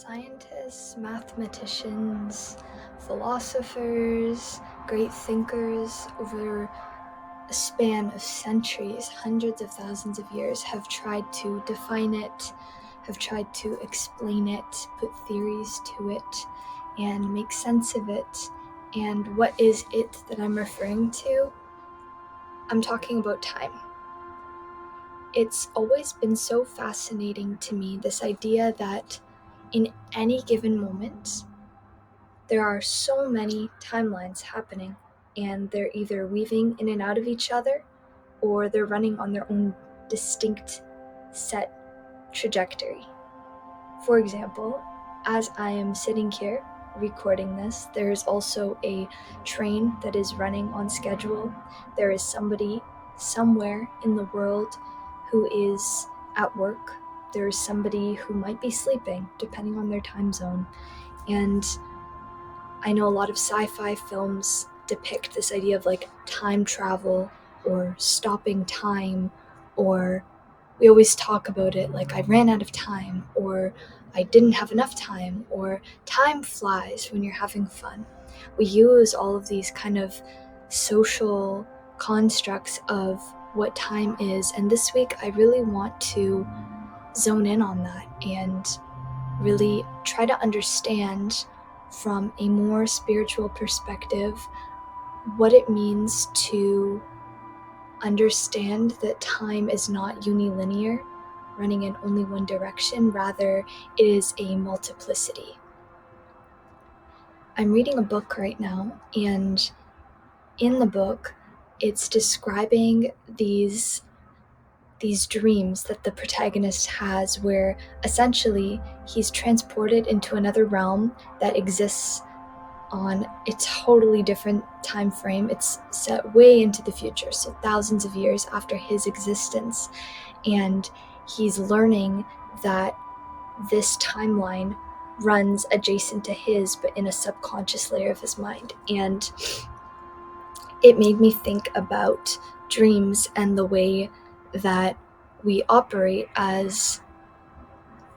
Scientists, mathematicians, philosophers, great thinkers over a span of centuries, hundreds of thousands of years, have tried to define it, have tried to explain it, put theories to it, and make sense of it. And what is it that I'm referring to? I'm talking about time. It's always been so fascinating to me, this idea that in any given moment, there are so many timelines happening, and they're either weaving in and out of each other, or they're running on their own distinct set trajectory. For example, as I am sitting here recording this, there is also a train that is running on schedule. There is somebody somewhere in the world who is at work. There is somebody who might be sleeping, depending on their time zone. And I know a lot of sci-fi films depict this idea of like time travel or stopping time, or we always talk about it like I ran out of time, or I didn't have enough time, or time flies when you're having fun. We use all of these kind of social constructs of what time is, and this week I really want to zone in on that and really try to understand from a more spiritual perspective what it means to understand that time is not unilinear, running in only one direction, rather it is a multiplicity. I'm reading a book right now, and in the book it's describing these dreams that the protagonist has, where essentially he's transported into another realm that exists on a totally different time frame. It's set way into the future, so thousands of years after his existence, and he's learning that this timeline runs adjacent to his, but in a subconscious layer of his mind. And it made me think about dreams and the way that we operate, as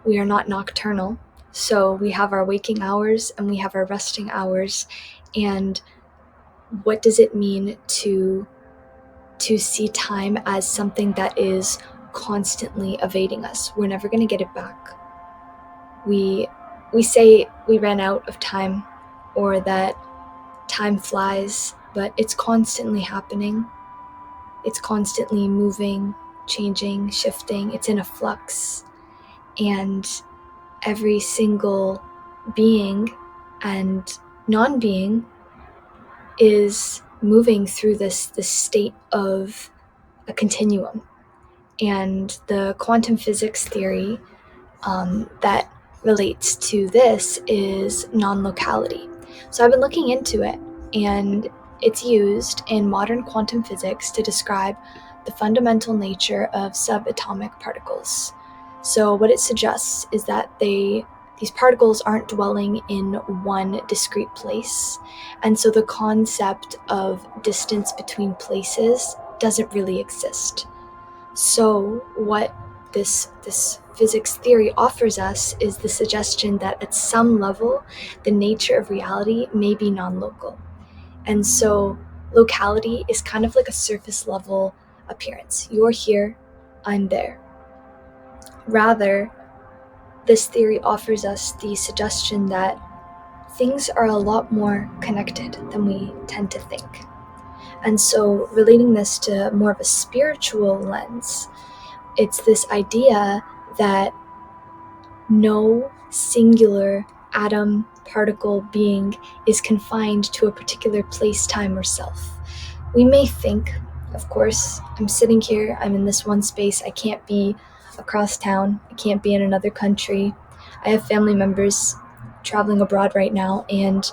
we are not nocturnal. So we have our waking hours and we have our resting hours. And what does it mean to see time as something that is constantly evading us? We're never going to get it back. We say we ran out of time, or that time flies, but it's constantly happening. It's constantly moving, changing, shifting. It's in a flux. And every single being and non-being is moving through this state of a continuum. And the quantum physics theory that relates to this is non-locality. So I've been looking into it, and it's used in modern quantum physics to describe the fundamental nature of subatomic particles. So what it suggests is that these particles aren't dwelling in one discrete place, and so the concept of distance between places doesn't really exist. So what this physics theory offers us is the suggestion that at some level, the nature of reality may be non-local. And so locality is kind of like a surface level appearance. You're here, I'm there. Rather, this theory offers us the suggestion that things are a lot more connected than we tend to think. And so relating this to more of a spiritual lens, it's this idea that no singular atom, particle, being is confined to a particular place, time, or self. We may think, of course, I'm sitting here, I'm in this one space, I can't be across town, I can't be in another country. I have family members traveling abroad right now, and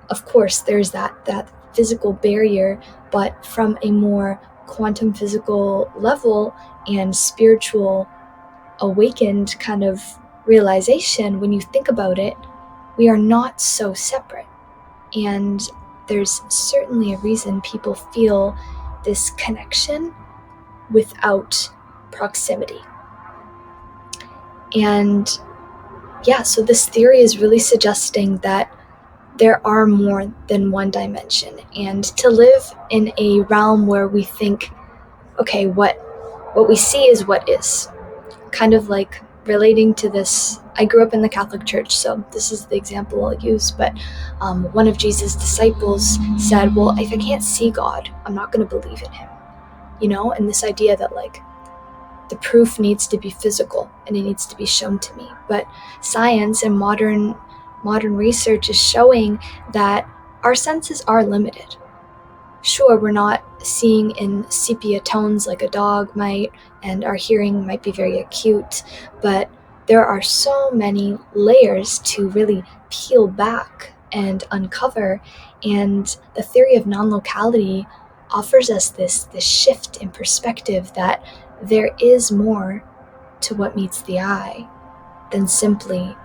of course there's that physical barrier, but from a more quantum physical level and spiritual awakened kind of realization, when you think about it, we are not so separate. And there's certainly a reason people feel this connection without proximity. And so this theory is really suggesting that there are more than one dimension, and to live in a realm where we think, okay, what we see is what is. Kind of like relating to this, I grew up in the Catholic Church, so this is the example I'll use, but one of Jesus' disciples said, well, if I can't see God, I'm not going to believe in him. And this idea that like the proof needs to be physical and it needs to be shown to me. But science and modern research is showing that our senses are limited. Sure, we're not seeing in sepia tones like a dog might, and our hearing might be very acute, but there are so many layers to really peel back and uncover, and the theory of non-locality offers us this shift in perspective that there is more to what meets the eye than simply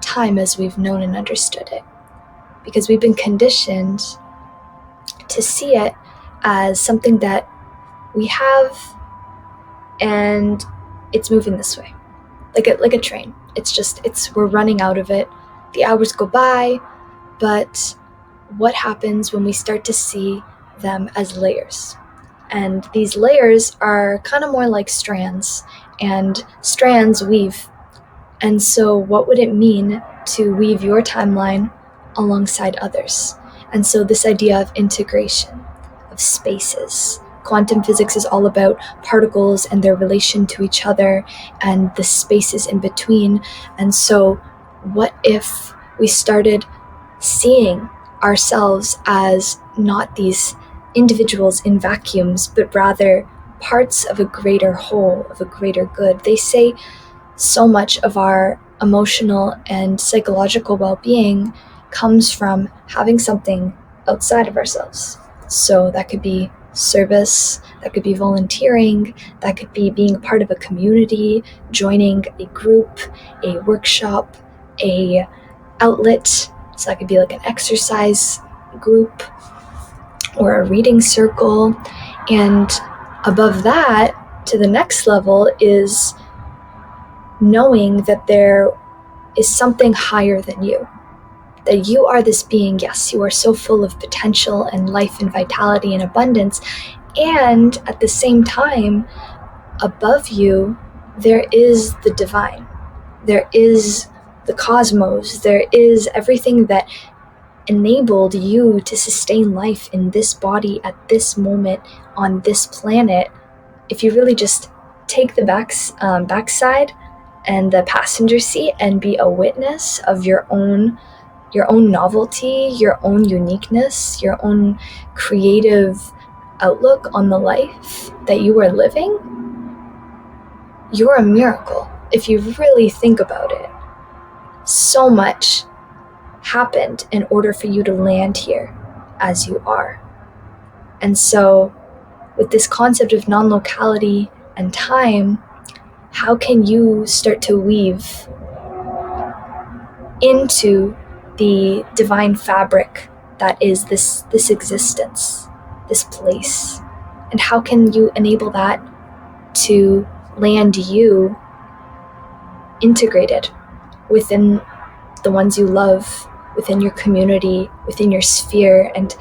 time as we've known and understood it, because we've been conditioned to see it as something that we have and it's moving this way, like a train. We're running out of it. The hours go by, but what happens when we start to see them as layers? And these layers are kind of more like strands, and strands weave. And so what would it mean to weave your timeline alongside others? And so this idea of integration, of spaces. Quantum physics is all about particles and their relation to each other and the spaces in between. And so what if we started seeing ourselves as not these individuals in vacuums, but rather parts of a greater whole, of a greater good? They say so much of our emotional and psychological well-being comes from having something outside of ourselves. So that could be service, that could be volunteering, that could be being a part of a community, joining a group, a workshop, a outlet. So that could be like an exercise group or a reading circle. And above that, to the next level, is knowing that there is something higher than you, that you are this being. Yes, you are so full of potential and life and vitality and abundance, and at the same time, above you, there is the divine, there is the cosmos, there is everything that enabled you to sustain life in this body at this moment on this planet. If you really just take the backside and the passenger seat and be a witness of your own novelty, your own uniqueness, your own creative outlook on the life that you are living, you're a miracle. If you really think about it, so much happened in order for you to land here as you are. And so with this concept of non-locality and time, how can you start to weave into the divine fabric that is this existence, this place? And how can you enable that to land you integrated within the ones you love, within your community, within your sphere? And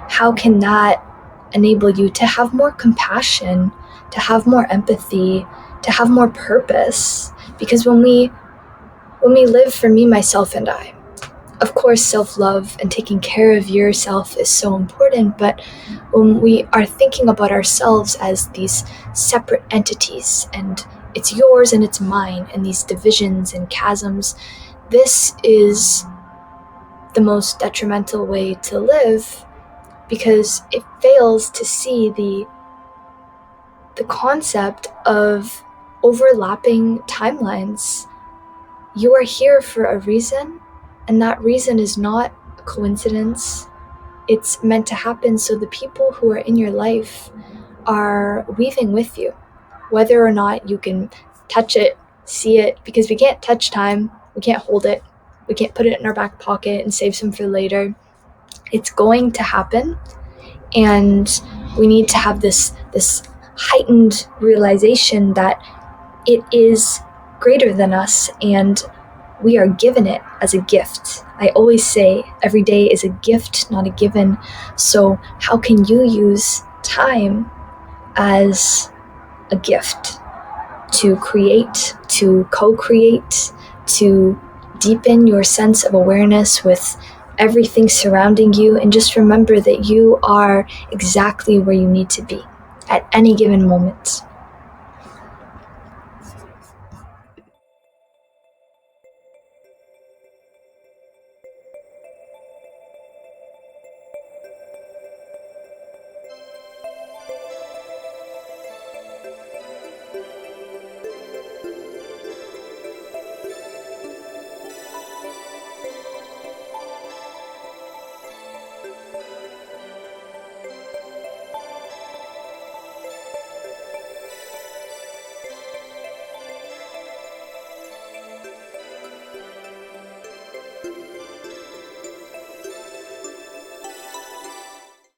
how can that enable you to have more compassion, to have more empathy, to have more purpose? Because when we live for me, myself, and I, of course, self-love and taking care of yourself is so important, but when we are thinking about ourselves as these separate entities, and it's yours and it's mine, and these divisions and chasms, this is the most detrimental way to live, because it fails to see the concept of overlapping timelines. You are here for a reason, and that reason is not a coincidence. It's meant to happen so the people who are in your life are weaving with you, whether or not you can touch it, see it, because we can't touch time, we can't hold it, we can't put it in our back pocket and save some for later. It's going to happen, and we need to have this heightened realization that it is greater than us, and we are given it as a gift. I always say every day is a gift, not a given. So how can you use time as a gift to create, to co-create, to deepen your sense of awareness with everything surrounding you, and just remember that you are exactly where you need to be at any given moment.